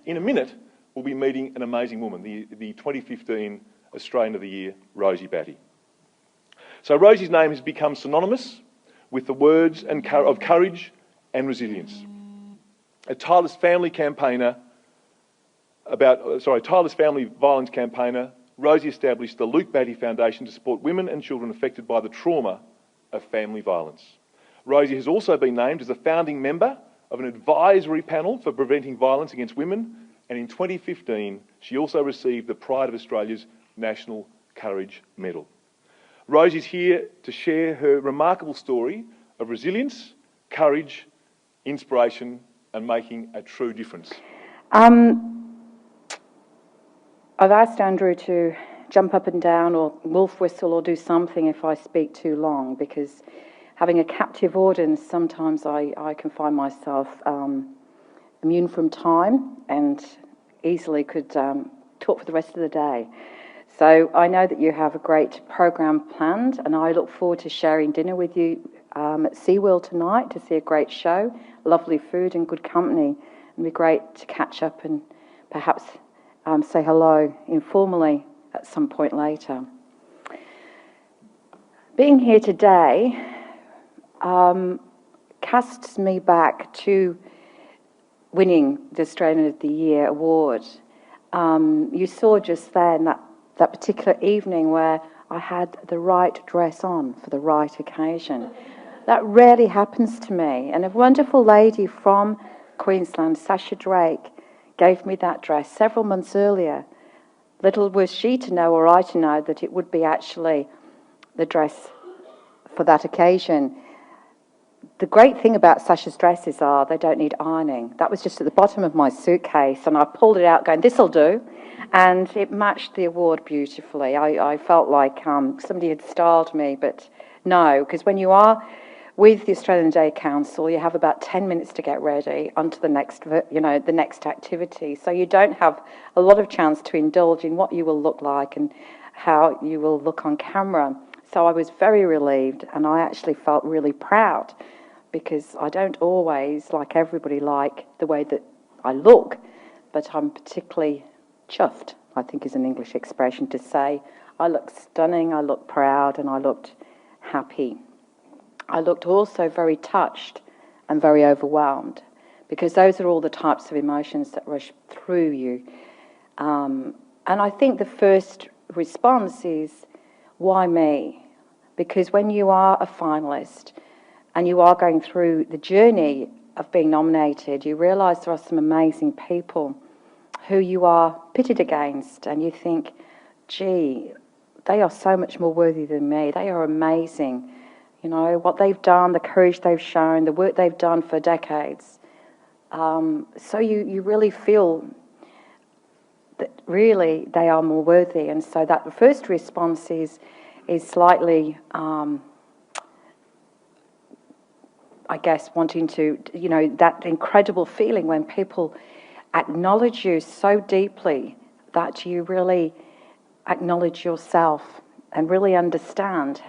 in a minute, we'll be meeting an amazing woman, the 2015 Australian of the Year, Rosie Batty. So Rosie's name has become synonymous with the words of courage and resilience. A tireless family violence campaigner, Rosie established the Luke Batty Foundation to support women and children affected by the trauma of family violence. Rosie has also been named as a founding member of an advisory panel for preventing violence against women, and in 2015 she also received the Pride of Australia's National Courage Medal. Rosie's here to share her remarkable story of resilience, courage, inspiration and making a true difference. I've asked Andrew to jump up and down or wolf whistle or do something if I speak too long, because having a captive audience, sometimes I can find myself immune from time and easily could talk for the rest of the day. So I know that you have a great program planned, and I look forward to sharing dinner with you at SeaWorld tonight to see a great show, lovely food and good company. It'd be great to catch up and perhaps say hello informally at some point later. Being here today casts me back to winning the Australian of the Year award. You saw just then that particular evening where I had the right dress on for the right occasion. That rarely happens to me. And a wonderful lady from Queensland, Sasha Drake, gave me that dress several months earlier. Little was she to know, or I to know, that it would be actually the dress for that occasion. The great thing about Sasha's dresses are they don't need ironing. That was just at the bottom of my suitcase, and I pulled it out going, this'll do. And it matched the award beautifully. I felt like somebody had styled me, but no, because when you are with the Australian Day Council, you have about 10 minutes to get ready onto the next activity. So you don't have a lot of chance to indulge in what you will look like and how you will look on camera. So I was very relieved, and I actually felt really proud, because I don't always, like everybody, like the way that I look, but I'm particularly chuffed, I think is an English expression to say. I looked stunning, I looked proud, and I looked happy. I looked also very touched and very overwhelmed, because those are all the types of emotions that rush through you. And I think the first response is, why me? Because when you are a finalist and you are going through the journey of being nominated, you realise there are some amazing people who you are pitted against, and you think, gee, they are so much more worthy than me. They are amazing. You know, what they've done, the courage they've shown, the work they've done for decades. So you really feel that really they are more worthy. And so that first response is slightly, I guess, wanting to, that incredible feeling when people acknowledge you so deeply that you really acknowledge yourself and really understand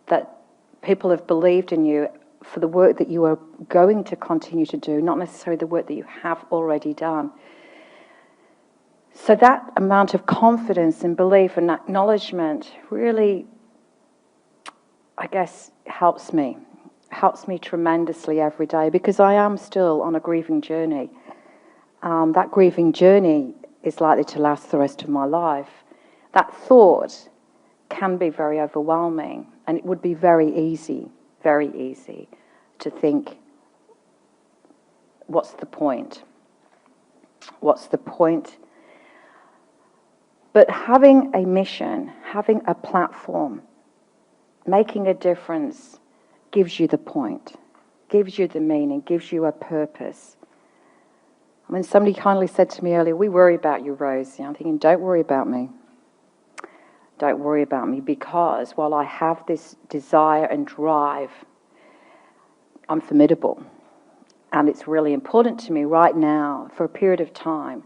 that people have believed in you for the work that you are going to continue to do, not necessarily the work that you have already done. So that amount of confidence and belief and acknowledgement really, I guess, helps me tremendously every day, because I am still on a grieving journey. That grieving journey is likely to last the rest of my life. That thought can be very overwhelming, and it would be very easy to think, what's the point? What's the point? But having a mission, having a platform, making a difference gives you the point, gives you the meaning, gives you a purpose. I mean, somebody kindly said to me earlier, we worry about you, Rosie. I'm thinking, don't worry about me. Don't worry about me, because while I have this desire and drive, I'm formidable. And it's really important to me right now, for a period of time,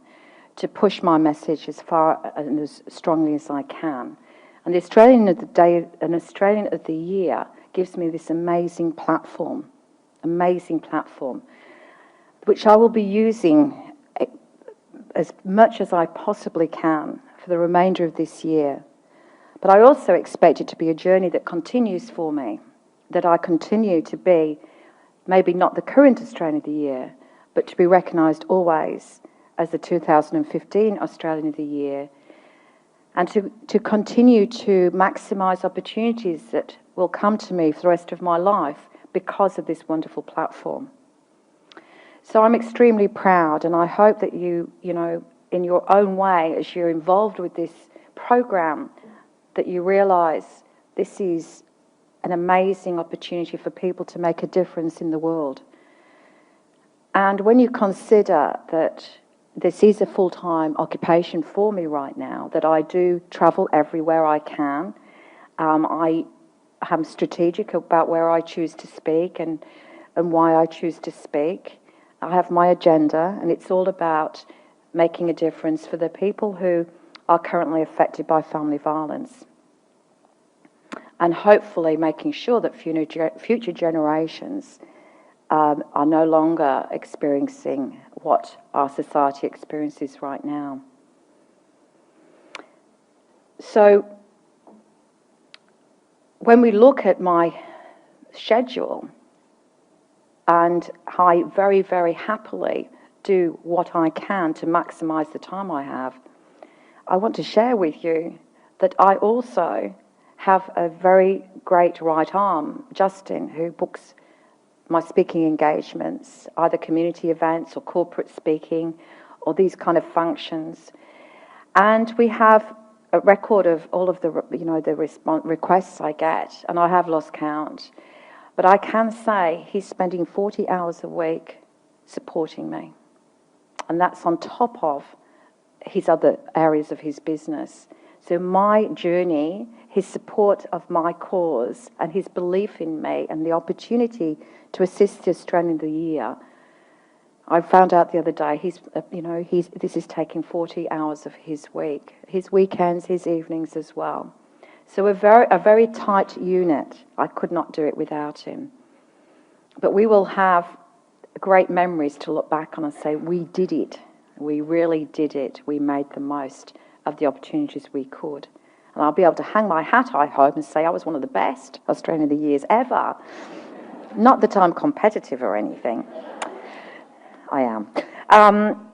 to push my message as far and as strongly as I can. And the Australian of the Day, an Australian of the Year, gives me this amazing platform, which I will be using as much as I possibly can for the remainder of this year. But I also expect it to be a journey that continues for me, that I continue to be maybe not the current Australian of the Year, but to be recognised always as the 2015 Australian of the Year, and to continue to maximise opportunities that will come to me for the rest of my life because of this wonderful platform. So I'm extremely proud, and I hope that you know, in your own way, as you're involved with this program, that you realise this is an amazing opportunity for people to make a difference in the world. And when you consider that this is a full-time occupation for me right now, that I do travel everywhere I can, I am strategic about where I choose to speak and why I choose to speak. I have my agenda, and it's all about making a difference for the people who are currently affected by family violence, and hopefully making sure that future generations are no longer experiencing what our society experiences right now. So when we look at my schedule, and I very, very happily do what I can to maximise the time I have, I want to share with you that I also have a very great right arm, Justin, who books my speaking engagements, either community events or corporate speaking or these kind of functions. And we have a record of all of the requests I get, and I have lost count. But I can say he's spending 40 hours a week supporting me. And that's on top of his other areas of his business. So my journey, his support of my cause, and his belief in me, and the opportunity to assist the Australian of the Year, I found out the other day this is taking 40 hours of his week, his weekends, his evenings as well. So a very tight unit. I could not do it without him. But we will have great memories to look back on and say, we did it. We really did it. We made the most of the opportunities we could. And I'll be able to hang my hat, I hope, and say I was one of the best Australian of the Years ever. Not that I'm competitive or anything. I am.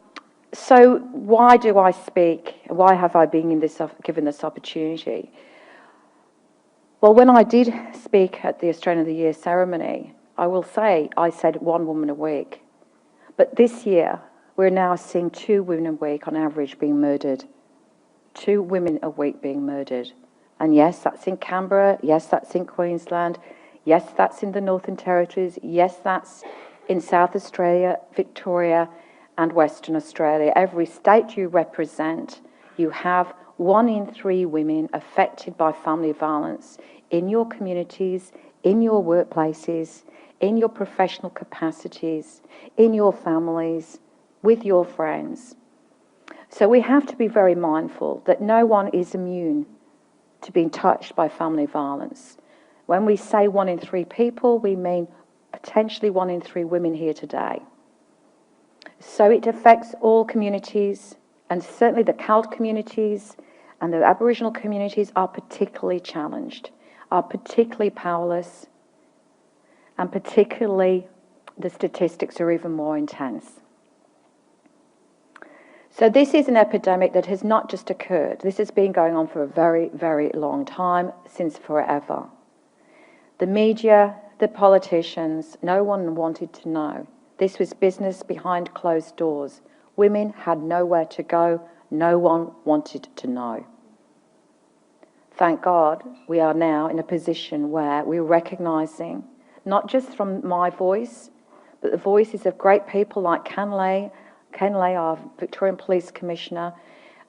So why do I speak? Why have I been given this opportunity? Well, when I did speak at the Australian of the Year ceremony, I will say I said one woman a week. But this year, we're now seeing 2 women a week on average being murdered. 2 women a week being murdered. And yes, that's in Canberra. Yes, that's in Queensland. Yes, that's in the Northern Territories. Yes, that's in South Australia, Victoria, and Western Australia. Every state you represent, you have 1 in 3 women affected by family violence in your communities, in your workplaces, in your professional capacities, in your families, with your friends. So we have to be very mindful that no one is immune to being touched by family violence. When we say 1 in 3 people, we mean potentially 1 in 3 women here today. So it affects all communities, and certainly the CALD communities and the Aboriginal communities are particularly challenged, are particularly powerless, and particularly the statistics are even more intense. So this is an epidemic that has not just occurred. This has been going on for a very, very long time, since forever. The media, the politicians, no one wanted to know. This was business behind closed doors. Women had nowhere to go. No one wanted to know. Thank God we are now in a position where we're recognising, not just from my voice, but the voices of great people like Ken Lay, our Victorian Police Commissioner,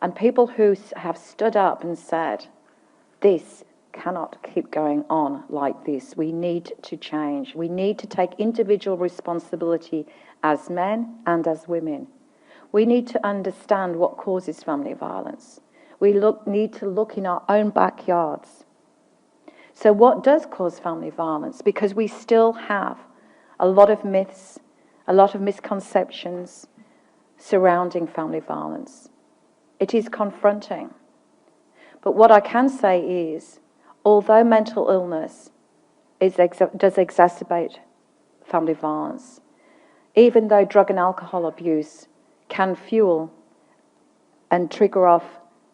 and people who have stood up and said, this cannot keep going on like this. We need to change. We need to take individual responsibility as men and as women. We need to understand what causes family violence. We need to look in our own backyards. So what does cause family violence? Because we still have a lot of myths, a lot of misconceptions, surrounding family violence. It is confronting. But what I can say is, although mental illness does exacerbate family violence, even though drug and alcohol abuse can fuel and trigger off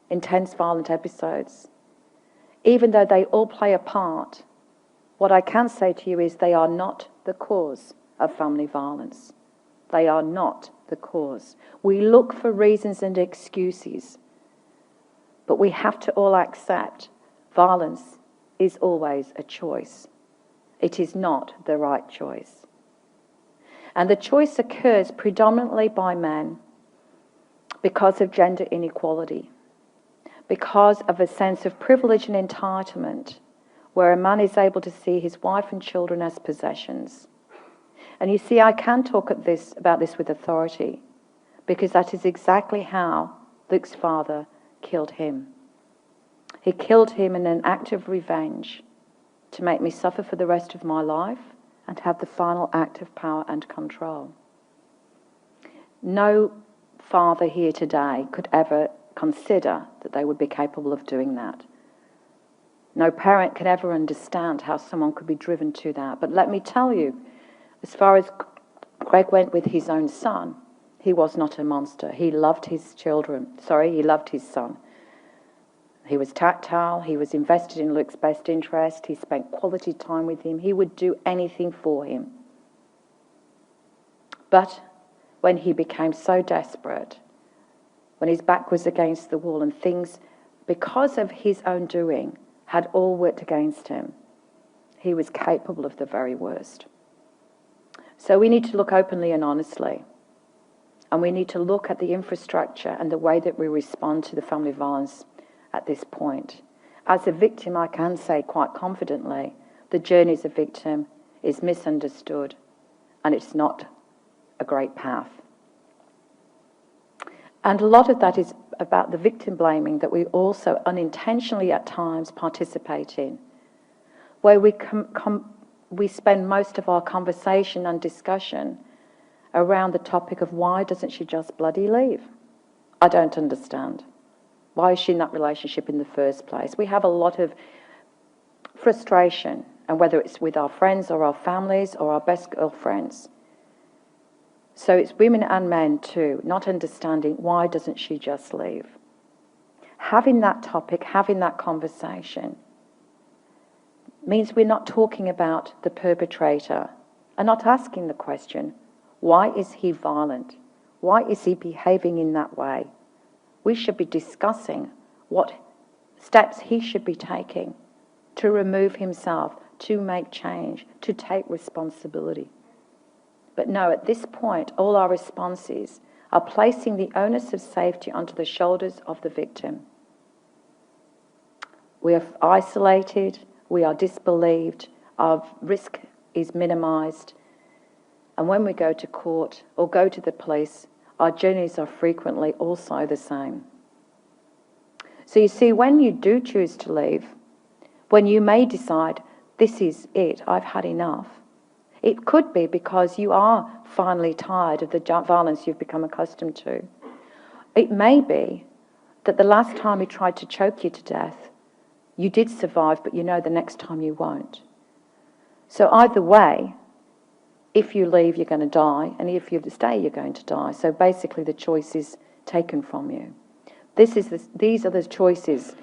intense violent episodes, even though they all play a part, what I can say to you is they are not the cause of family violence. They are not the cause. We look for reasons and excuses, but we have to all accept violence is always a choice. It is not the right choice. And the choice occurs predominantly by men because of gender inequality, because of a sense of privilege and entitlement, where a man is able to see his wife and children as possessions. And you see, I can talk about this with authority, because that is exactly how Luke's father killed him. He killed him in an act of revenge to make me suffer for the rest of my life and to have the final act of power and control. No father here today could ever consider that they would be capable of doing that. No parent can ever understand how someone could be driven to that. But let me tell you, as far as Greg went with his own son, he was not a monster. He loved his he loved his son. He was tactile, he was invested in Luke's best interest, he spent quality time with him, he would do anything for him. But when he became so desperate, when his back was against the wall and things, because of his own doing, had all worked against him, he was capable of the very worst. So we need to look openly and honestly, and we need to look at the infrastructure and the way that we respond to the family violence at this point. As a victim, I can say quite confidently, the journey as a victim is misunderstood and it's not a great path. And a lot of that is about the victim blaming that we also unintentionally at times participate in, where we spend most of our conversation and discussion around the topic of why doesn't she just bloody leave? I don't understand. Why is she in that relationship in the first place? We have a lot of frustration, and whether it's with our friends or our families or our best girlfriends. So it's women and men too, not understanding why doesn't she just leave? Having that topic, having that conversation means we're not talking about the perpetrator and not asking the question, why is he violent? Why is he behaving in that way? We should be discussing what steps he should be taking to remove himself, to make change, to take responsibility. But no, at this point, all our responses are placing the onus of safety onto the shoulders of the victim. We are isolated, we are disbelieved, our risk is minimised, and when we go to court or go to the police, our journeys are frequently also the same. So you see, when you do choose to leave, when you may decide, this is it, I've had enough, it could be because you are finally tired of the violence you've become accustomed to. It may be that the last time he tried to choke you to death, you did survive, but you know the next time you won't. So either way, if you leave, you're going to die, and if you stay, you're going to die. So basically the choice is taken from you. These are the choices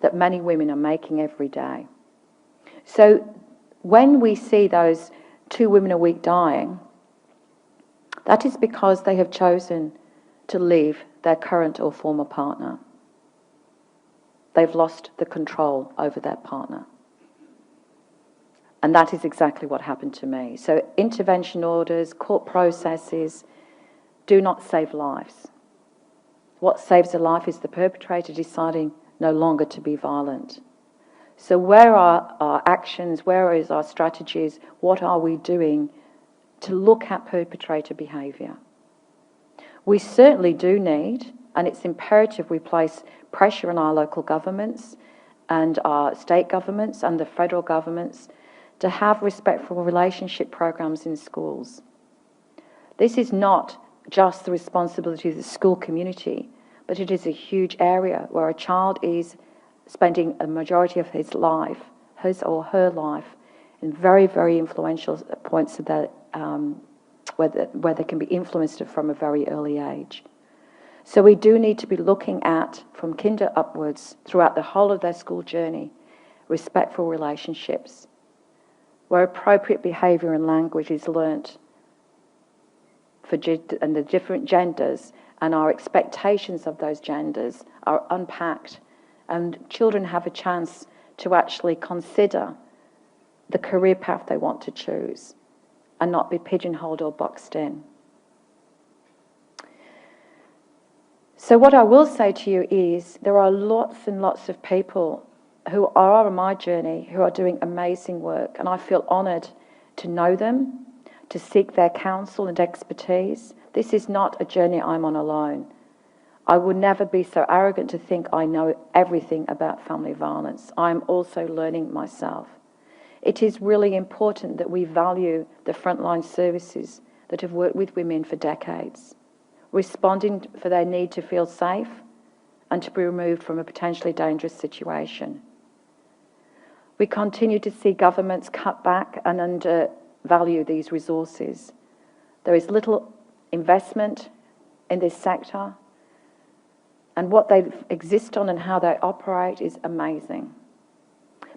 that many women are making every day. So when we see those 2 women a week dying, that is because they have chosen to leave their current or former partner. They've lost the control over their partner. And that is exactly what happened to me. So intervention orders, court processes do not save lives. What saves a life is the perpetrator deciding no longer to be violent. So where are our actions? Where is our strategies? What are we doing to look at perpetrator behaviour? We certainly do need, and it's imperative we place pressure on our local governments and our state governments and the federal governments to have respectful relationship programs in schools. This is not just the responsibility of the school community, but it is a huge area where a child is spending a majority of his or her life, in very, very influential points of their, where they can be influenced from a very early age. So we do need to be looking at, from kinder upwards, throughout the whole of their school journey, respectful relationships, where appropriate behaviour and language is learnt and the different genders, and our expectations of those genders are unpacked, and children have a chance to actually consider the career path they want to choose and not be pigeonholed or boxed in. So what I will say to you is there are lots and lots of people who are on my journey who are doing amazing work, and I feel honoured to know them, to seek their counsel and expertise. This is not a journey I'm on alone. I would never be so arrogant to think I know everything about family violence. I'm also learning myself. It is really important that we value the frontline services that have worked with women for decades, responding for their need to feel safe and to be removed from a potentially dangerous situation. We continue to see governments cut back and undervalue these resources. There is little investment in this sector, and what they exist on and how they operate is amazing.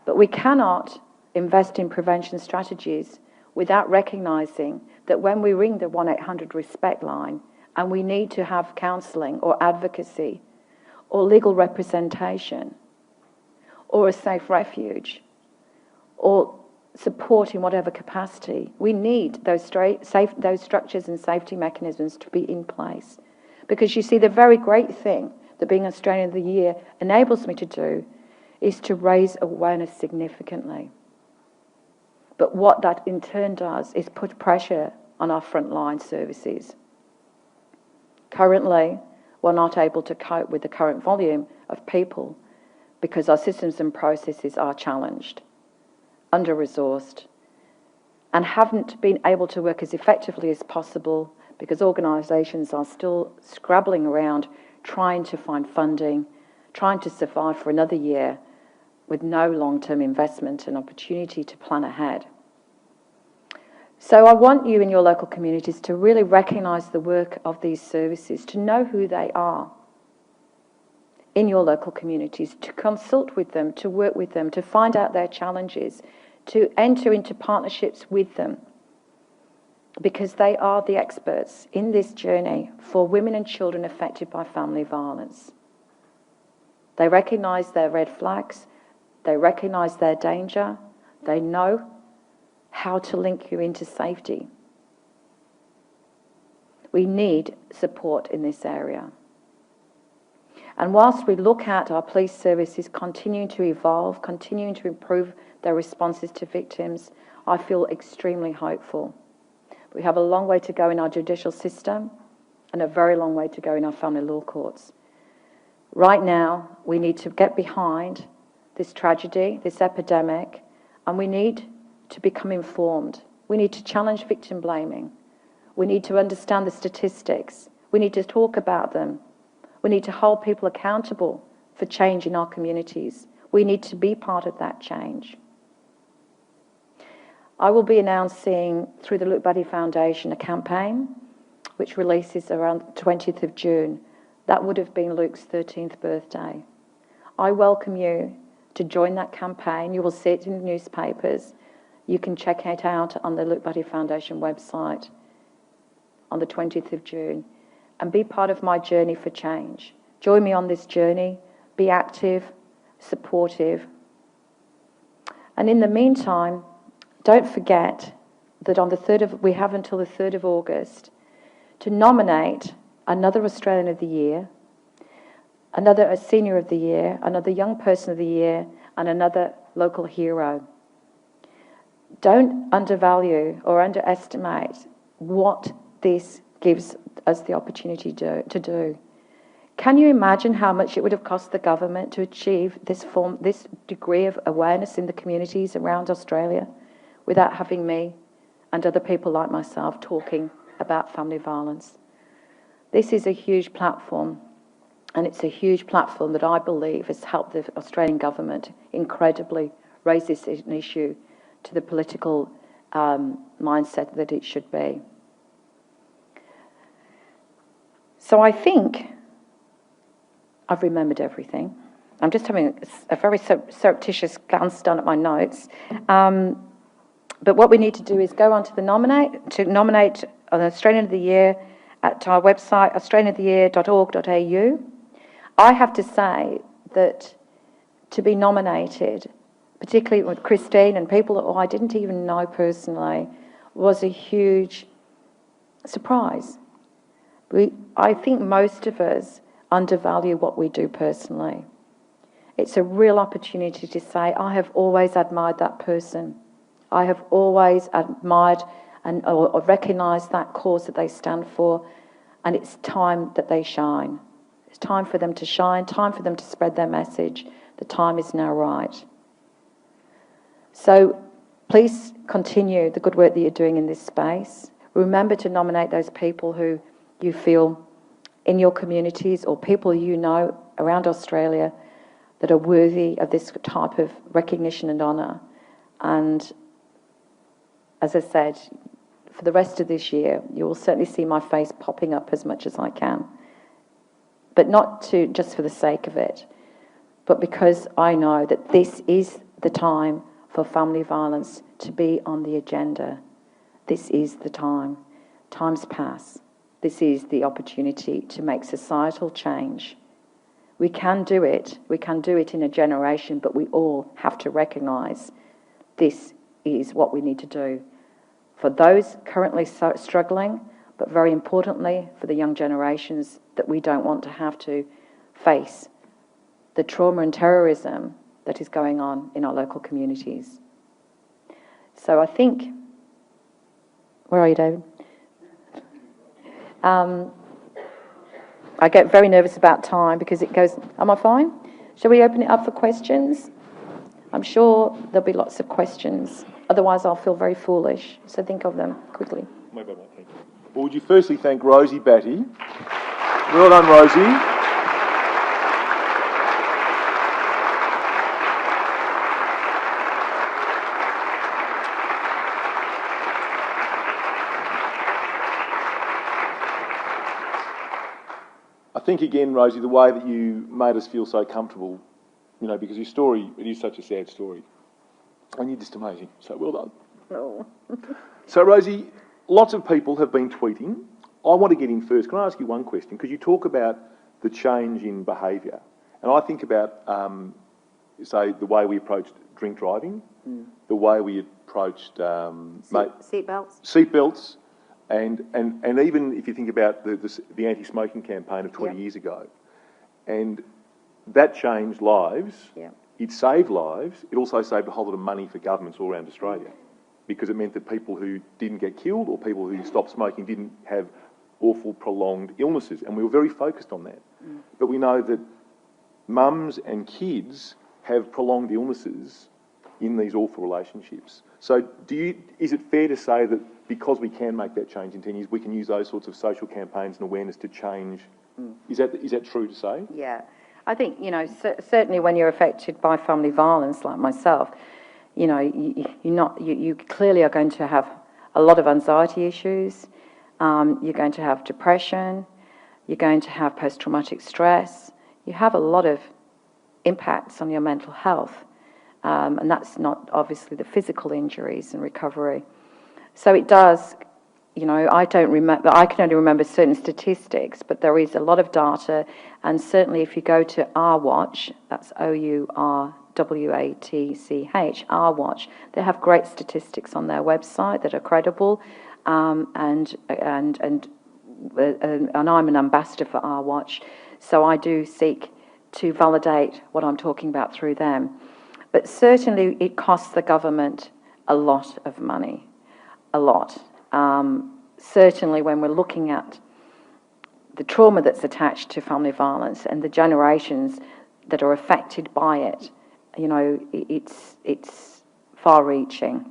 But we cannot invest in prevention strategies without recognising that when we ring the 1-800 respect line and we need to have counselling or advocacy or legal representation or a safe refuge or support in whatever capacity, we need those structures and safety mechanisms to be in place. Because you see, the very great thing that being Australian of the Year enables me to do is to raise awareness significantly. But what that in turn does is put pressure on our frontline services. Currently, we're not able to cope with the current volume of people because our systems and processes are challenged, under-resourced, and haven't been able to work as effectively as possible because organisations are still scrabbling around trying to find funding, trying to survive for another year with no long-term investment and opportunity to plan ahead. So I want you in your local communities to really recognise the work of these services, to know who they are in your local communities, to consult with them, to work with them, to find out their challenges, to enter into partnerships with them, because they are the experts in this journey for women and children affected by family violence. They recognise their red flags, they recognise their danger, they know how to link you into safety. We need support in this area. And whilst we look at our police services continuing to evolve, continuing to improve their responses to victims, I feel extremely hopeful. We have a long way to go in our judicial system and a very long way to go in our family law courts. Right now, we need to get behind this tragedy, this epidemic, and we need to become informed. We need to challenge victim blaming. We need to understand the statistics. We need to talk about them. We need to hold people accountable for change in our communities. We need to be part of that change. I will be announcing through the Luke Batty Foundation a campaign which releases around the 20th of June. That would have been Luke's 13th birthday. I welcome you to join that campaign. You will see it in the newspapers. You can check it out on the Luke Batty Foundation website on the 20th of June and be part of my journey for change. Join me on this journey. Be active, supportive. And in the meantime, don't forget that we have until the 3rd of August to nominate another Australian of the Year, another Senior of the Year, another Young Person of the Year, and another local hero. Don't undervalue or underestimate what this gives us the opportunity to do. Can you imagine how much it would have cost the government to achieve this degree of awareness in the communities around Australia without having me and other people like myself talking about family violence? This is a huge platform, and it's a huge platform that I believe has helped the Australian government incredibly raise this an issue to the political mindset that it should be. So I think I've remembered everything. I'm just having a very surreptitious glance down at my notes. But what we need to do is go on to nominate an Australian of the Year at our website, australianoftheyear.org.au. I have to say that to be nominated, particularly with Christine and people that I didn't even know personally, was a huge surprise. I think most of us undervalue what we do personally. It's a real opportunity to say, I have always admired that person. I have always admired or recognised that cause that they stand for, and it's time that they shine. It's time for them to shine, time for them to spread their message. The time is now right. So please continue the good work that you're doing in this space. Remember to nominate those people who you feel in your communities or people you know around Australia that are worthy of this type of recognition and honour. And as I said, for the rest of this year, you will certainly see my face popping up as much as I can. But not just for the sake of it, but because I know that this is the time for family violence to be on the agenda. This is the time. Times pass. This is the opportunity to make societal change. We can do it. We can do it in a generation, but we all have to recognise this is what we need to do. For those currently struggling, but very importantly for the young generations that we don't want to have to face the trauma and terrorism that is going on in our local communities. So I think, where are you, David? I get very nervous about time because it goes, am I fine? Shall we open it up for questions? I'm sure there'll be lots of questions. Otherwise, I'll feel very foolish. So think of them quickly. Thank you. Well, would you firstly thank Rosie Batty? Well done, Rosie. I think again, Rosie, the way that you made us feel so comfortable, you know, because your story, it is such a sad story. And you're just amazing. So well done. Oh. So, Rosie, lots of people have been tweeting. I want to get in first. Can I ask you one question? Because you talk about the change in behaviour. And I think about, say, the way we approached drink driving, the way we approached... Seatbelts. And even if you think about the anti-smoking campaign of 20 years ago, and that changed lives, it saved lives, it also saved a whole lot of money for governments all around Australia, because it meant that people who didn't get killed or people who stopped smoking didn't have awful prolonged illnesses, and we were very focused on that. But we know that mums and kids have prolonged illnesses in these awful relationships. So is it fair to say that because we can make that change in 10 years, we can use those sorts of social campaigns and awareness to change? Is that true to say? Yeah. I think, you know, certainly when you're affected by family violence like myself, you know, you clearly are going to have a lot of anxiety issues, you're going to have depression, you're going to have post-traumatic stress, you have a lot of impacts on your mental health, and that's not obviously the physical injuries and recovery. So it does, you know, I can only remember certain statistics, but there is a lot of data, and certainly if you go to OurWatch, that's OurWatch, OurWatch, they have great statistics on their website that are credible, and I'm an ambassador for OurWatch, so I do seek to validate what I'm talking about through them. But certainly it costs the government a lot of money, a lot. Certainly when we're looking at the trauma that's attached to family violence and the generations that are affected by it, you know, it's far-reaching.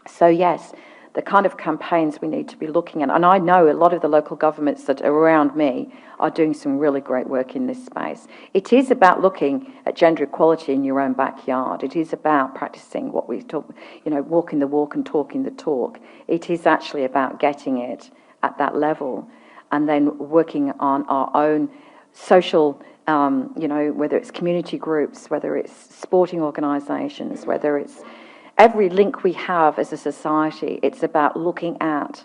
So yes, the kind of campaigns we need to be looking at. And I know a lot of the local governments that are around me are doing some really great work in this space. It is about looking at gender equality in your own backyard. It is about practicing what we talk, walking the walk and talking the talk. It is actually about getting it at that level and then working on our own social, whether it's community groups, whether it's sporting organisations, whether it's every link we have as a society. It's about looking at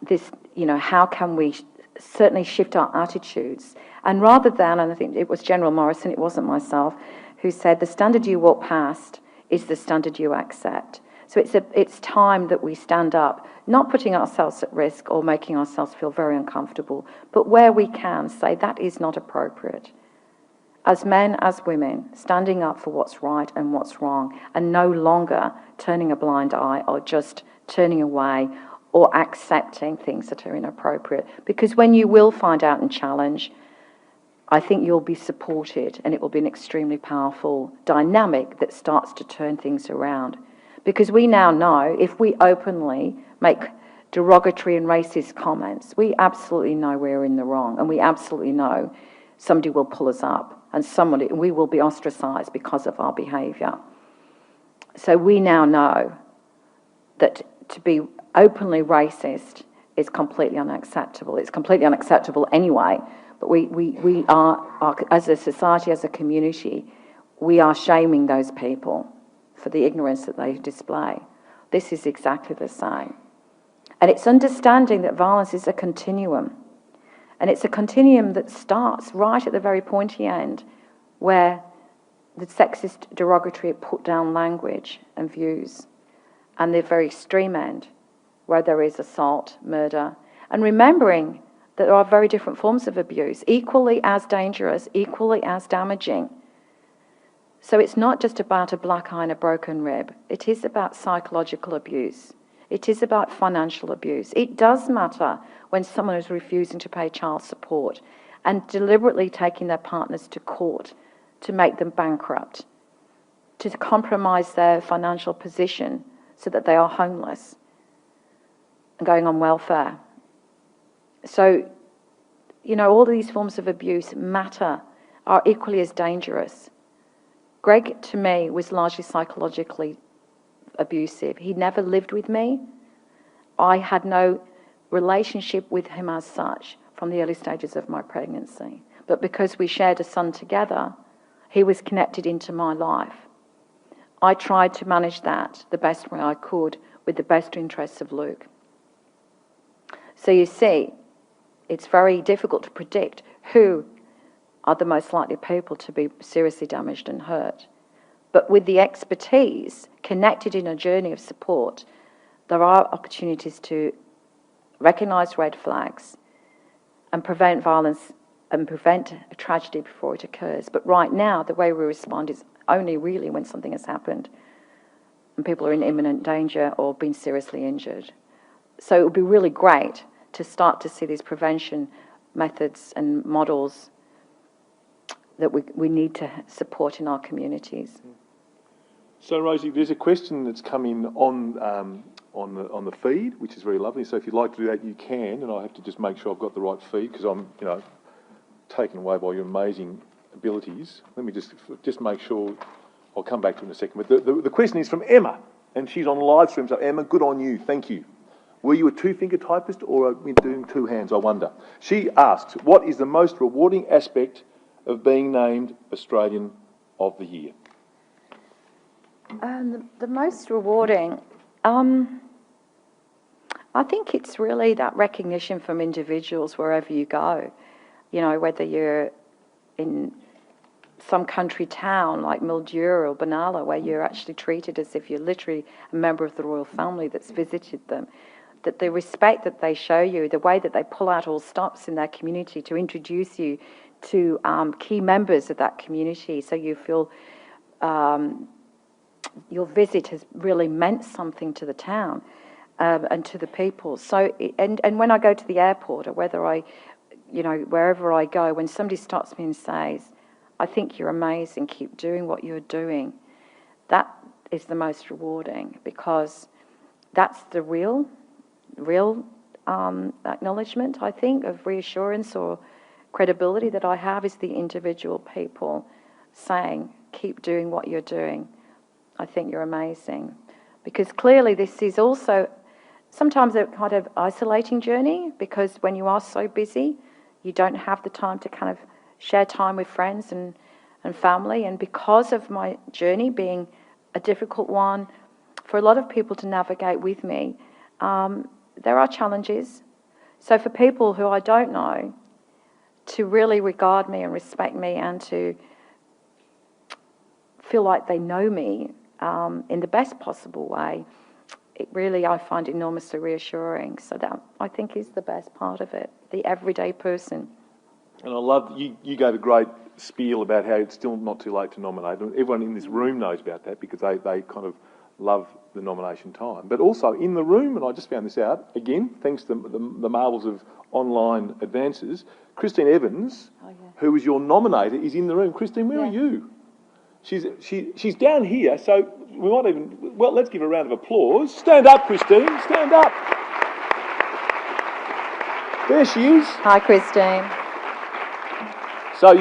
this, how can we certainly shift our attitudes. And rather than, and I think it was General Morrison, it wasn't myself, who said, the standard you walk past is the standard you accept. So it's time that we stand up, not putting ourselves at risk or making ourselves feel very uncomfortable, but where we can say that is not appropriate. As men, as women, standing up for what's right and what's wrong, and no longer turning a blind eye or just turning away or accepting things that are inappropriate. Because when you will find out and challenge, I think you'll be supported, and it will be an extremely powerful dynamic that starts to turn things around. Because we now know if we openly make derogatory and racist comments, we absolutely know we're in the wrong, and we absolutely know somebody will pull us up, and we will be ostracised because of our behaviour. So we now know that to be openly racist is completely unacceptable. It's completely unacceptable anyway, but we are, as a society, as a community, we are shaming those people for the ignorance that they display. This is exactly the same. And it's understanding that violence is a continuum. And it's a continuum that starts right at the very pointy end, where the sexist, derogatory, put-down language and views, and the very extreme end, where there is assault, murder, and remembering that there are very different forms of abuse, equally as dangerous, equally as damaging. So it's not just about a black eye and a broken rib. It is about psychological abuse. It is about financial abuse. It does matter when someone is refusing to pay child support and deliberately taking their partners to court to make them bankrupt, to compromise their financial position so that they are homeless and going on welfare. So, all these forms of abuse matter, are equally as dangerous. Greg, to me, was largely psychologically abusive. He never lived with me. I had no relationship with him as such from the early stages of my pregnancy. But because we shared a son together, he was connected into my life. I tried to manage that the best way I could with the best interests of Luke. So you see, it's very difficult to predict who are the most likely people to be seriously damaged and hurt. But with the expertise connected in a journey of support, there are opportunities to recognise red flags and prevent violence and prevent a tragedy before it occurs. But right now, the way we respond is only really when something has happened and people are in imminent danger or been seriously injured. So it would be really great to start to see these prevention methods and models that we need to support in our communities. So, Rosie, there's a question that's come in on the feed, which is very lovely. So if you'd like to do that, you can, and I have to just make sure I've got the right feed because I'm, taken away by your amazing abilities. Let me just make sure. I'll come back to it in a second. But the question is from Emma, and she's on live stream. So Emma, good on you. Thank you. Were you a two-finger typist or doing two hands? I wonder. She asks, what is the most rewarding aspect of being named Australian of the Year? The most rewarding, I think it's really that recognition from individuals wherever you go. Whether you're in some country town like Mildura or Benalla, where you're actually treated as if you're literally a member of the royal family that's visited them, that the respect that they show you, the way that they pull out all stops in their community to introduce you to key members of that community, so you feel your visit has really meant something to the town and to the people. So, and when I go to the airport or whether wherever I go, when somebody stops me and says, "I think you're amazing, keep doing what you're doing," that is the most rewarding, because that's the real acknowledgement, I think, of reassurance or credibility that I have, is the individual people saying, keep doing what you're doing. I think you're amazing. Because clearly this is also sometimes a kind of isolating journey, because when you are so busy, you don't have the time to kind of share time with friends and family. And because of my journey being a difficult one for a lot of people to navigate with me, there are challenges. So for people who I don't know to really regard me and respect me and to feel like they know me in the best possible way, it really, I find enormously reassuring. So that, I think, is the best part of it, the everyday person. And I love, you gave a great spiel about how it's still not too late to nominate. Everyone in this room knows about that, because they kind of love the nomination time. But also in the room, and I just found this out, again, thanks to the marvels of online advances, Christine Evans, who was your nominator, is in the room. Christine, where are you? She's down here, so we might even... Well, let's give her a round of applause. Stand up, Christine. Stand up. There she is. Hi, Christine. So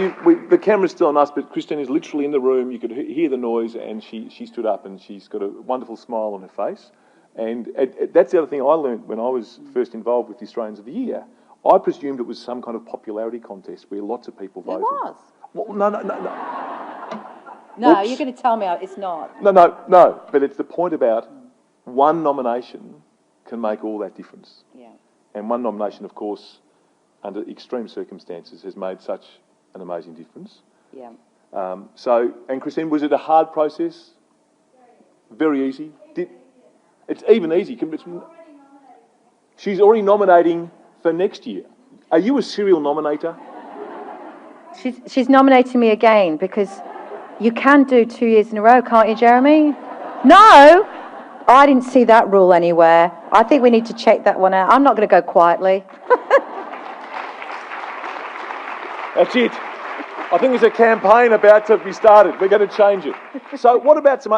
the camera's still on us, but Christine is literally in the room. You could hear the noise, and she stood up, and she's got a wonderful smile on her face. And that's the other thing I learned when I was first involved with the Australians of the Year. I presumed it was some kind of popularity contest where lots of people voted. It was. Well, no. No, Oops. you're going to tell me it's not. No. But it's the point about one nomination can make all that difference. Yeah. And one nomination, of course, under extreme circumstances, has made such an amazing difference. Yeah. And Christine, was it a hard process? Very easy. It's even easy. She's already nominating for next year. Are you a serial nominator? She's nominating me again, because you can do 2 years in a row, can't you, Jeremy? No! I didn't see that rule anywhere. I think we need to check that one out. I'm not going to go quietly. That's it. I think there's a campaign about to be started. We're going to change it. So what about some,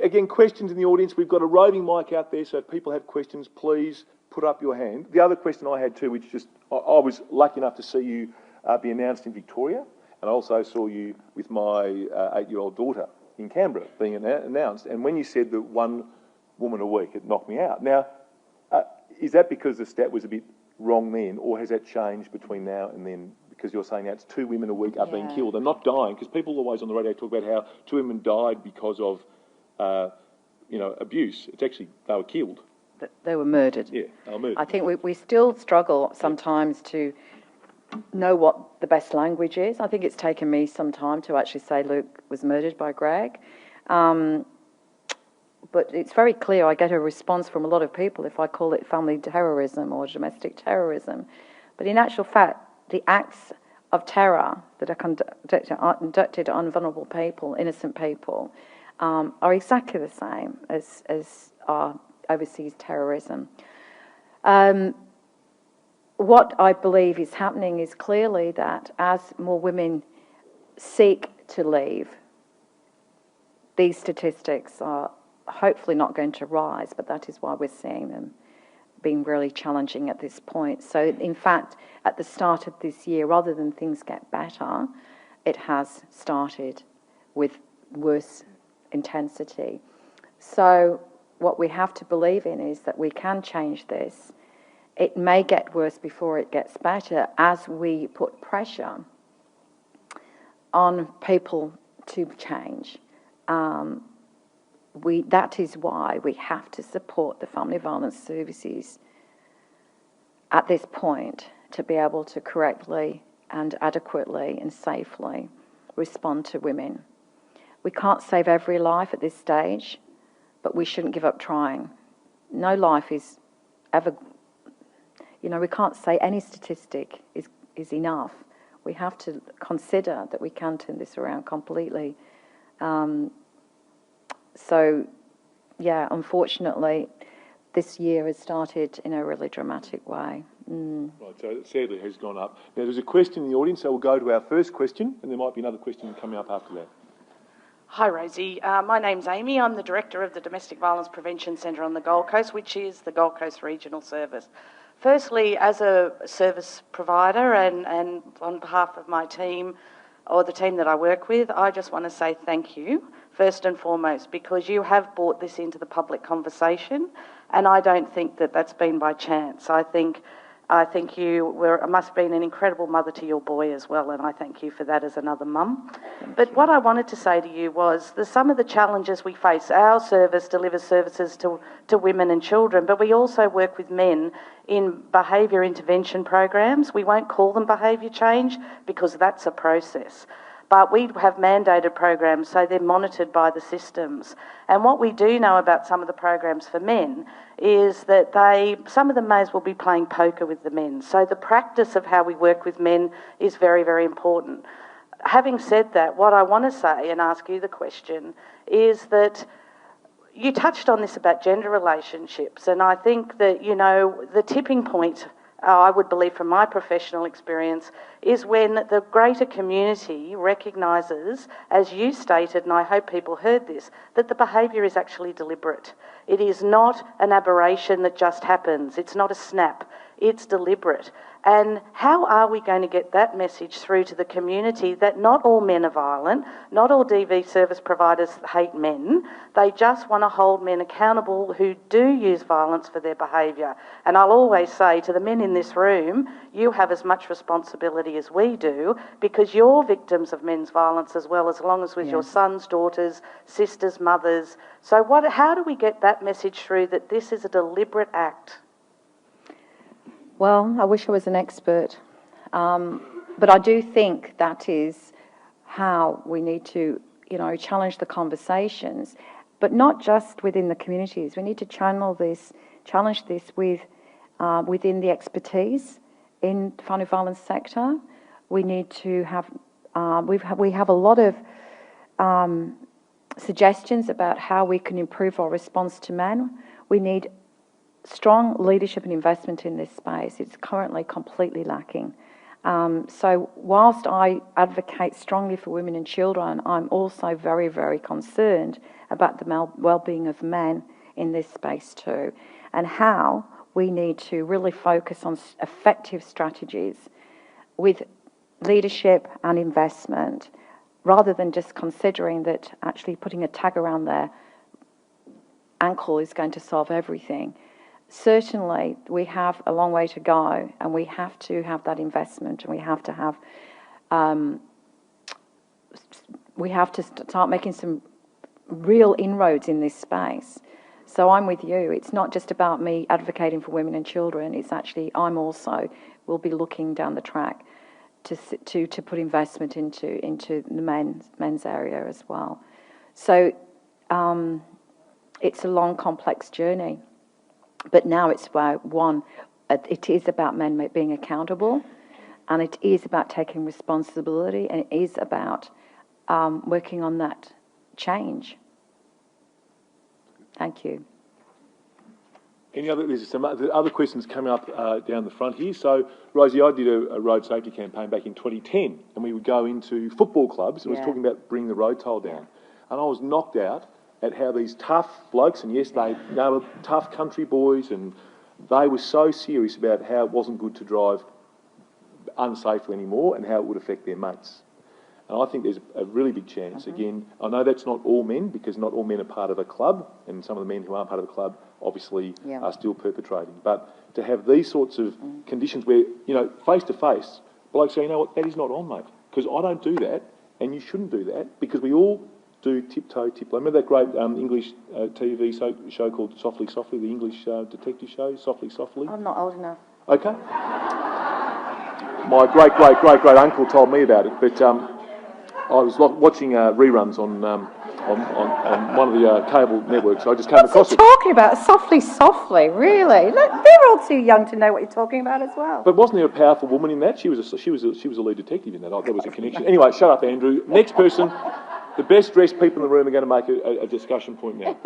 again, questions in the audience? We've got a roving mic out there, so if people have questions, please put up your hand. The other question I had too, which just, I was lucky enough to see you be announced in Victoria, and I also saw you with my 8-year-old daughter in Canberra being announced. And when you said that 1 woman a week, it knocked me out. Now, is that because the stat was a bit wrong then, or has that changed between now and then? Because you're saying now it's 2 women a week are being killed. They're not dying, because people always on the radio talk about how 2 women died because of, abuse. It's actually, they were killed. They were murdered. Yeah, they were murdered. I think we still struggle sometimes to know what the best language is. I think it's taken me some time to actually say Luke was murdered by Greg. But it's very clear. I get a response from a lot of people if I call it family terrorism or domestic terrorism. But in actual fact, the acts of terror that are conducted on vulnerable people, innocent people, are exactly the same as our overseas terrorism. What I believe is happening is clearly that as more women seek to leave, these statistics are hopefully not going to rise, but that is why we're seeing them being really challenging at this point. So in fact, at the start of this year, rather than things get better, it has started with worse intensity. So what we have to believe in is that we can change this. It may get worse before it gets better as we put pressure on people to change. That is why we have to support the family violence services at this point to be able to correctly and adequately and safely respond to women. We can't save every life at this stage, but we shouldn't give up trying. No life is ever, we can't say any statistic is enough. We have to consider that we can turn this around completely. Unfortunately, this year has started in a really dramatic way. Right, so it sadly has gone up. Now, there's a question in the audience, so we'll go to our first question, and there might be another question coming up after that. Hi Rosie, my name's Amy. I'm the Director of the Domestic Violence Prevention Centre on the Gold Coast, which is the Gold Coast Regional Service. Firstly, as a service provider and on behalf of my team, or the team that I work with, I just want to say thank you, first and foremost, because you have brought this into the public conversation, and I don't think that that's been by chance. I think you must have been an incredible mother to your boy as well, and I thank you for that as another mum. But what I wanted to say to you was some of the challenges we face. Our service delivers services to women and children, but we also work with men in behaviour intervention programs. We won't call them behaviour change because that's a process. But we have mandated programs, so they're monitored by the systems. And what we do know about some of the programs for men is that some of them may as well be playing poker with the men. So the practice of how we work with men is very, very important. Having said that, what I want to say and ask you the question is that you touched on this about gender relationships, and I think that, the tipping point, I would believe from my professional experience, is when the greater community recognises, as you stated, and I hope people heard this, that the behaviour is actually deliberate. It is not an aberration that just happens. It's not a snap. It's deliberate. And how are we going to get that message through to the community that not all men are violent, not all DV service providers hate men, they just want to hold men accountable who do use violence for their behaviour. And I'll always say to the men in this room, you have as much responsibility as we do, because you're victims of men's violence as well, as long as with your sons, daughters, sisters, mothers. So how do we get that message through that this is a deliberate act? Well, I wish I was an expert, but I do think that is how we need to, challenge the conversations, but not just within the communities. We need to challenge this within the expertise in the family violence sector. We need to have, we have a lot of suggestions about how we can improve our response to men. We need strong leadership and investment in this space. It's currently completely lacking. So whilst I advocate strongly for women and children, I'm also very, very concerned about the well-being of men in this space too, and how we need to really focus on effective strategies with leadership and investment, rather than just considering that actually putting a tag around their ankle is going to solve everything. Certainly, we have a long way to go, and we have to have that investment, and we have to start making some real inroads in this space. So I'm with you. It's not just about me advocating for women and children. It's actually will be looking down the track to put investment into the men's area as well. So it's a long, complex journey. But now it is about men being accountable, and it is about taking responsibility, and it is about working on that change. Thank you. There's some other questions coming up down the front here. So, Rosie, I did a road safety campaign back in 2010, and we would go into football clubs, and was talking about bringing the road toll down. And I was knocked out at how these tough blokes, and yes, they were tough country boys, and they were so serious about how it wasn't good to drive unsafely anymore and how it would affect their mates. And I think there's a really big chance, again, I know that's not all men, because not all men are part of a club, and some of the men who aren't part of a club obviously are still perpetrating. But to have these sorts of conditions where, face to face, blokes say, you know what, that is not on, mate, because I don't do that, and you shouldn't do that, because we all do tiptoe, tiptoe. Remember that great English TV show called Softly, Softly, the English detective show, Softly, Softly? I'm not old enough. Okay. My great uncle told me about it, but I was watching reruns on one of the cable networks. So I just came across it. What's he talking about? Softly, softly, really? Look, they're all too young to know what you're talking about as well. But wasn't there a powerful woman in that? She was a lead detective in that. There was a connection. Anyway, shut up, Andrew. Next person. The best dressed people in the room are going to make a discussion point now.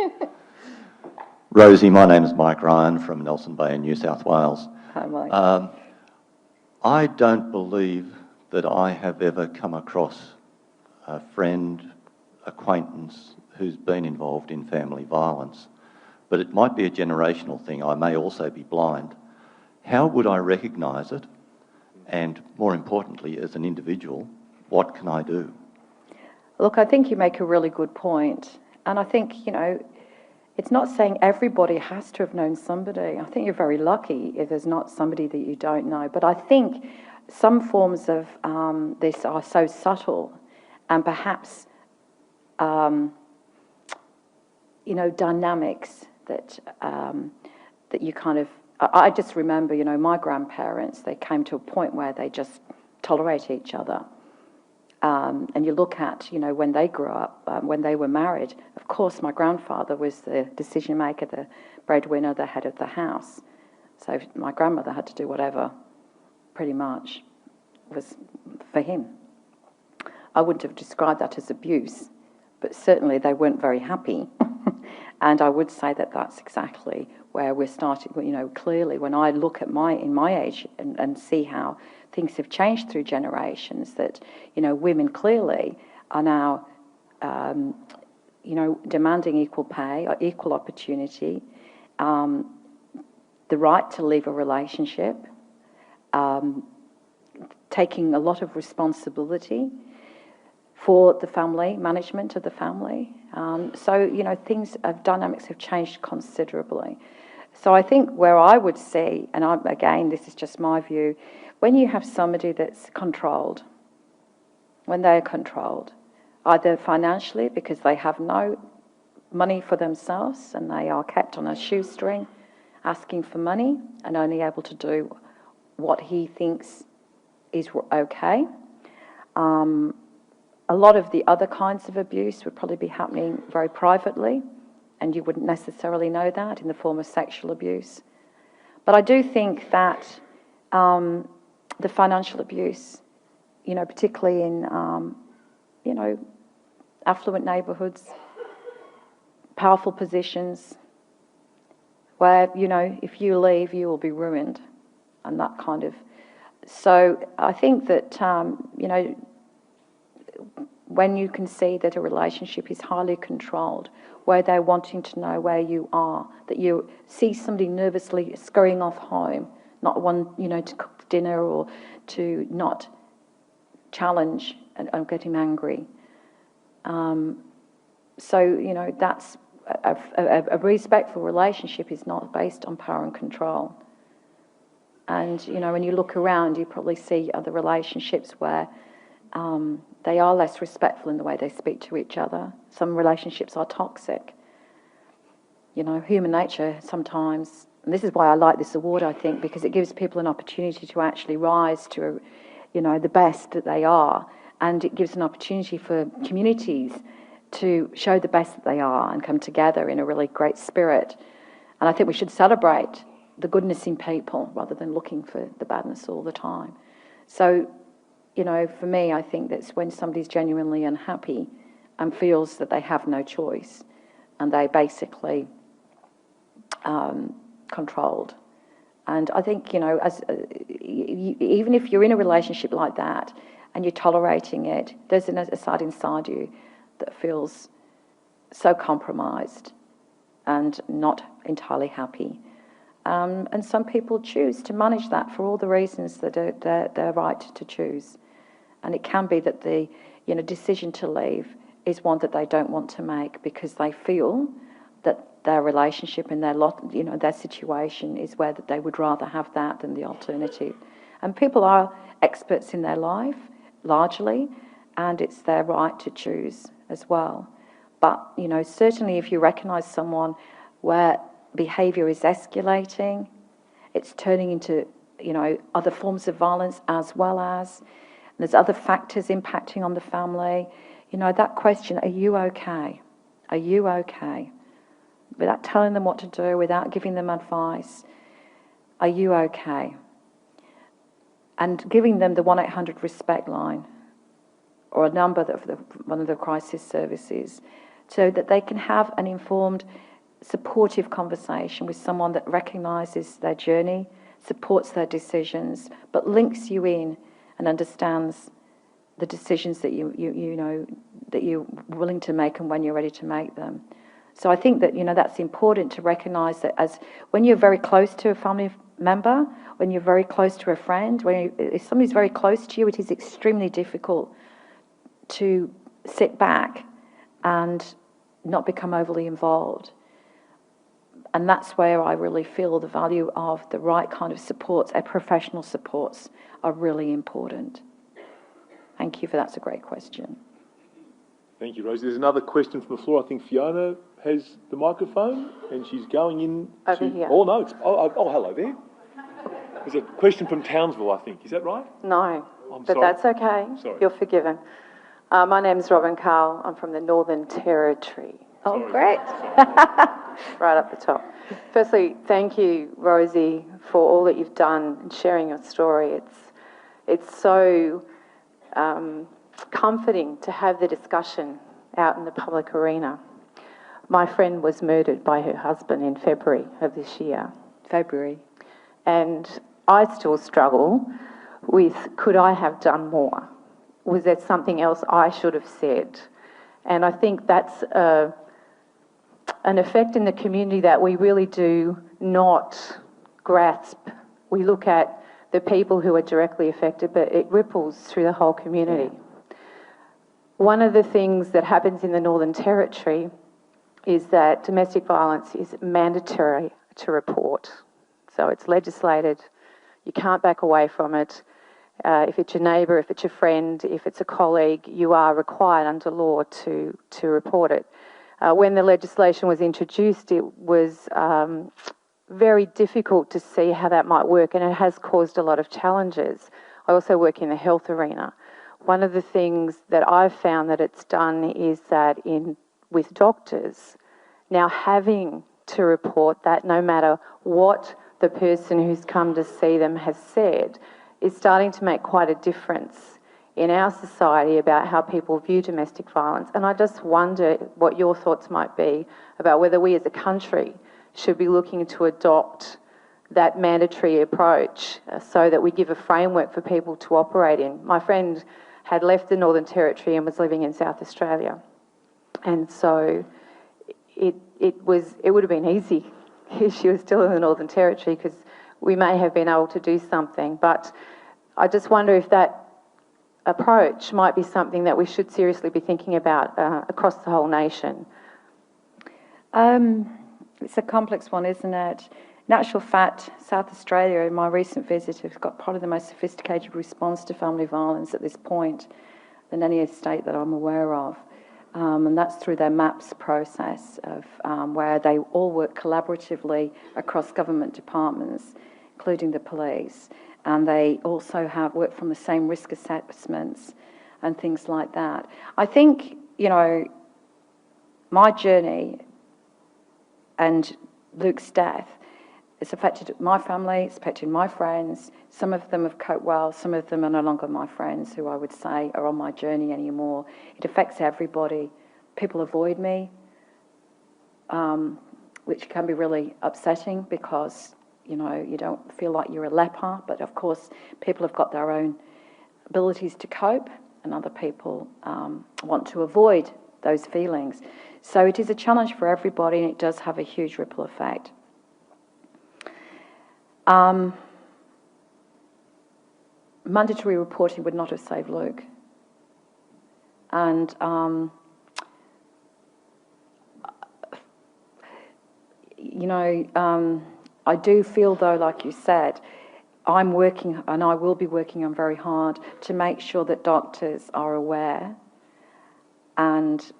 Rosie, my name is Mike Ryan from Nelson Bay in New South Wales. Hi, Mike. I don't believe that I have ever come across a friend, acquaintance who's been involved in family violence, but it might be a generational thing. I may also be blind. How would I recognise it? And more importantly, as an individual, what can I do? Look, I think you make a really good point. And I think, it's not saying everybody has to have known somebody. I think you're very lucky if there's not somebody that you don't know. But I think some forms of this are so subtle and perhaps, dynamics that you kind of... I just remember, my grandparents, they came to a point where they just tolerate each other. And you look at, when they grew up, when they were married, of course, my grandfather was the decision maker, the breadwinner, the head of the house. So my grandmother had to do whatever, pretty much, was for him. I wouldn't have described that as abuse, but certainly they weren't very happy. And I would say that that's exactly where we're starting, clearly when I look at in my age and see how things have changed through generations, that, women clearly are now, demanding equal pay, or equal opportunity, the right to leave a relationship, taking a lot of responsibility for the family, management of the family. Dynamics have changed considerably. So I think where I would see, and again, this is just my view, when you have somebody that's controlled, when they're controlled, either financially because they have no money for themselves and they are kept on a shoestring, asking for money and only able to do what he thinks is okay. A lot of the other kinds of abuse would probably be happening very privately, and you wouldn't necessarily know that, in the form of sexual abuse. But I do think that the financial abuse, particularly in, affluent neighbourhoods, powerful positions, where, if you leave, you will be ruined, and that kind of... So I think that, when you can see that a relationship is highly controlled, where they're wanting to know where you are, that you see somebody nervously scurrying off home, not one, to cook dinner or to not challenge and get him angry. That's a respectful relationship is not based on power and control. And, when you look around, you probably see other relationships where they are less respectful in the way they speak to each other. Some relationships are toxic. Human nature sometimes, and this is why I like this award, I think, because it gives people an opportunity to actually rise to, the best that they are, and it gives an opportunity for communities to show the best that they are and come together in a really great spirit. And I think we should celebrate the goodness in people rather than looking for the badness all the time. So, for me, I think that's when somebody's genuinely unhappy and feels that they have no choice and they basically controlled. And I think, even if you're in a relationship like that and you're tolerating it, there's a side inside you that feels so compromised and not entirely happy. And some people choose to manage that for all the reasons that they're right to choose. And it can be that the decision to leave is one that they don't want to make because they feel that their relationship and their situation is where that they would rather have that than the alternative. And people are experts in their life, largely, and it's their right to choose as well. But, certainly if you recognise someone where behaviour is escalating, it's turning into, other forms of violence as well as, and there's other factors impacting on the family, that question, are you okay? Are you okay? Without telling them what to do, without giving them advice, are you okay? And giving them the 1-800 respect line or a number that one of the crisis services so that they can have an informed, supportive conversation with someone that recognises their journey, supports their decisions, but links you in and understands the decisions that you that you're willing to make and when you're ready to make them. So I think that, that's important to recognise that as when you're very close to a family member, when you're very close to a friend, if somebody's very close to you, it is extremely difficult to sit back and not become overly involved. And that's where I really feel the value of the right kind of supports, professional supports, are really important. Thank you for that's a great question. Thank you, Rosie. There's another question from the floor. I think Fiona has the microphone and she's going in over here. Oh, no. Hello there. There's a question from Townsville, I think. Is that right? No, I'm but sorry. that's okay. Sorry. You're forgiven. My name's Robin Carl. I'm from the Northern Territory. Oh, Sorry. great. Right up the top. Firstly, thank you, Rosie, for all that you've done and sharing your story. It's so comforting to have the discussion out in the public arena. My friend was murdered by her husband in February of this year. February. And I still struggle with, could I have done more? Was there something else I should have said? And I think that's an effect in the community that we really do not grasp. We look at the people who are directly affected, but it ripples through the whole community. Yeah. One of the things that happens in the Northern Territory is that domestic violence is mandatory to report. So it's legislated. You can't back away from it. If it's your neighbour, if it's your friend, if it's a colleague, you are required under law to report it. When the legislation was introduced, it was very difficult to see how that might work, and it has caused a lot of challenges. I also work in the health arena. One of the things that I've found that it's done is that with doctors now having to report that no matter what the person who's come to see them has said, is starting to make quite a difference in our society about how people view domestic violence. And I just wonder what your thoughts might be about whether we as a country should be looking to adopt that mandatory approach so that we give a framework for people to operate in. My friend had left the Northern Territory and was living in South Australia. And so it would have been easy if she was still in the Northern Territory, because we may have been able to do something. But I just wonder if that approach might be something that we should seriously be thinking about across the whole nation. It's a complex one, isn't it? In actual fact, South Australia, in my recent visit, has got probably the most sophisticated response to family violence at this point than any state that I'm aware of. And that's through their MAPS process of where they all work collaboratively across government departments, including the police. And they also have worked from the same risk assessments and things like that. I think, my journey and Luke's death, it's affected my family, it's affected my friends. Some of them have coped well, some of them are no longer my friends, who I would say are on my journey anymore. It affects everybody. People avoid me, which can be really upsetting because, you don't feel like you're a leper, but of course people have got their own abilities to cope, and other people want to avoid those feelings. So it is a challenge for everybody, and it does have a huge ripple effect. Mandatory reporting would not have saved Luke. And I do feel, though, like you said, I'm working, and I will be working on very hard to make sure that doctors are aware and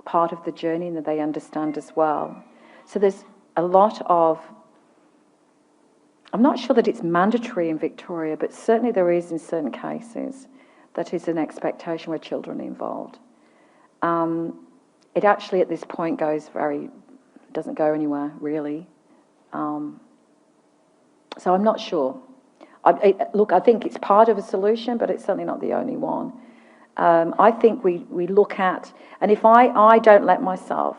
part of the journey, and that they understand as well. So there's a lot of, I'm not sure that it's mandatory in Victoria, but certainly there is in certain cases that is an expectation where children are involved. It actually at this point doesn't go anywhere really. So I'm not sure. I think it's part of a solution, but it's certainly not the only one. I think we look at, and if I don't let myself,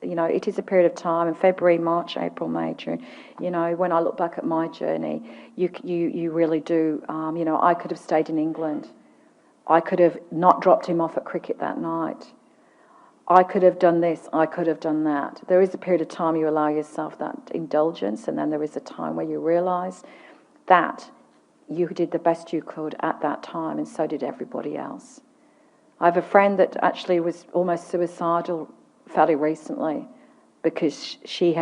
it is a period of time in February, March, April, May, June, when I look back at my journey, you really do, I could have stayed in England. I could have not dropped him off at cricket that night. I could have done this, I could have done that. There is a period of time you allow yourself that indulgence, and then there is a time where you realise that you did the best you could at that time, and so did everybody else. I have a friend that actually was almost suicidal fairly recently because she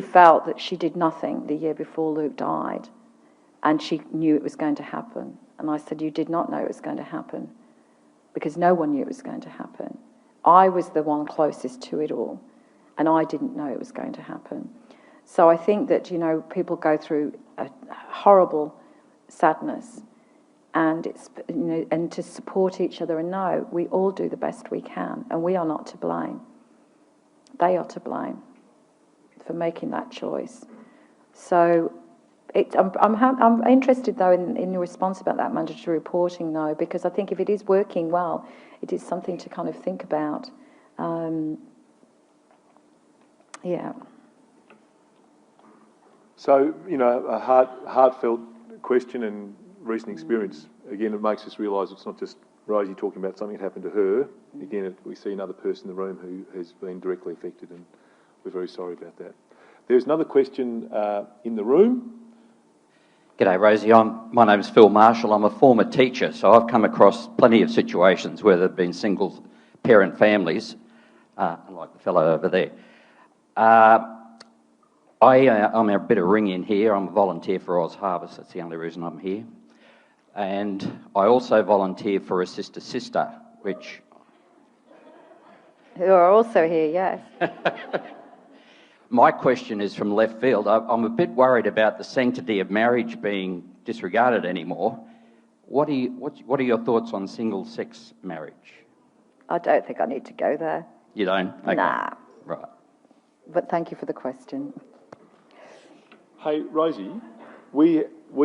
felt that she did nothing the year before Luke died, and she knew it was going to happen. And I said, you did not know it was going to happen, because no one knew it was going to happen. I was the one closest to it all, and I didn't know it was going to happen. So I think that, people go through a horrible sadness, and and to support each other and know we all do the best we can, and we are not to blame. They are to blame for making that choice. So I'm interested though in your response about that mandatory reporting though, because I think if it is working well, it is something to kind of think about. Yeah. So, a heartfelt question and recent experience. Again, it makes us realise it's not just Rosie talking about something that happened to her. Again, we see another person in the room who has been directly affected, and we're very sorry about that. There's another question in the room. G'day, Rosie. My name's Phil Marshall. I'm a former teacher, so I've come across plenty of situations where there have been single-parent families, unlike the fellow over there. I'm a bit of ring in here. I'm a volunteer for Oz Harvest. That's the only reason I'm here. And I also volunteer for a sister, which... Who are also here, yes. My question is from left field. I'm a bit worried about the sanctity of marriage being disregarded anymore. What are your thoughts on single-sex marriage? I don't think I need to go there. You don't? Okay. Nah. Right. But thank you for the question. Hey, Rosie, we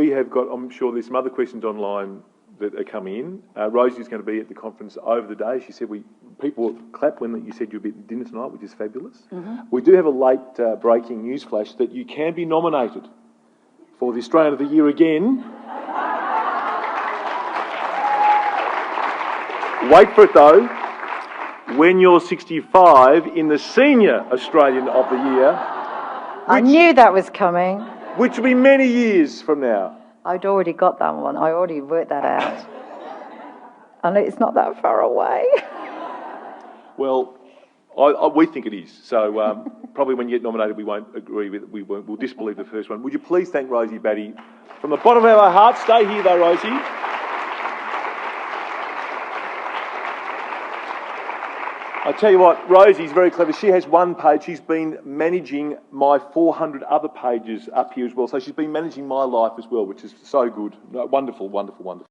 have got, I'm sure there's some other questions online that are coming in. Rosie's going to be at the conference over the day. She said people clapped when you said you'll be at dinner tonight, which is fabulous. Mm-hmm. We do have a late breaking news flash that you can be nominated for the Australian of the Year again. Wait for it though. When you're 65 in the Senior Australian of the Year. I knew that was coming. Which will be many years from now. I'd already got that one. I already worked that out. And it's not that far away. Well, we think it is. So probably when you get nominated, we won't agree with it. We'll disbelieve the first one. Would you please thank Rosie Batty from the bottom of our hearts? Stay here though, Rosie. I tell you what, Rosie's very clever. She has one page. She's been managing my 400 other pages up here as well. So she's been managing my life as well, which is so good. Wonderful, wonderful, wonderful.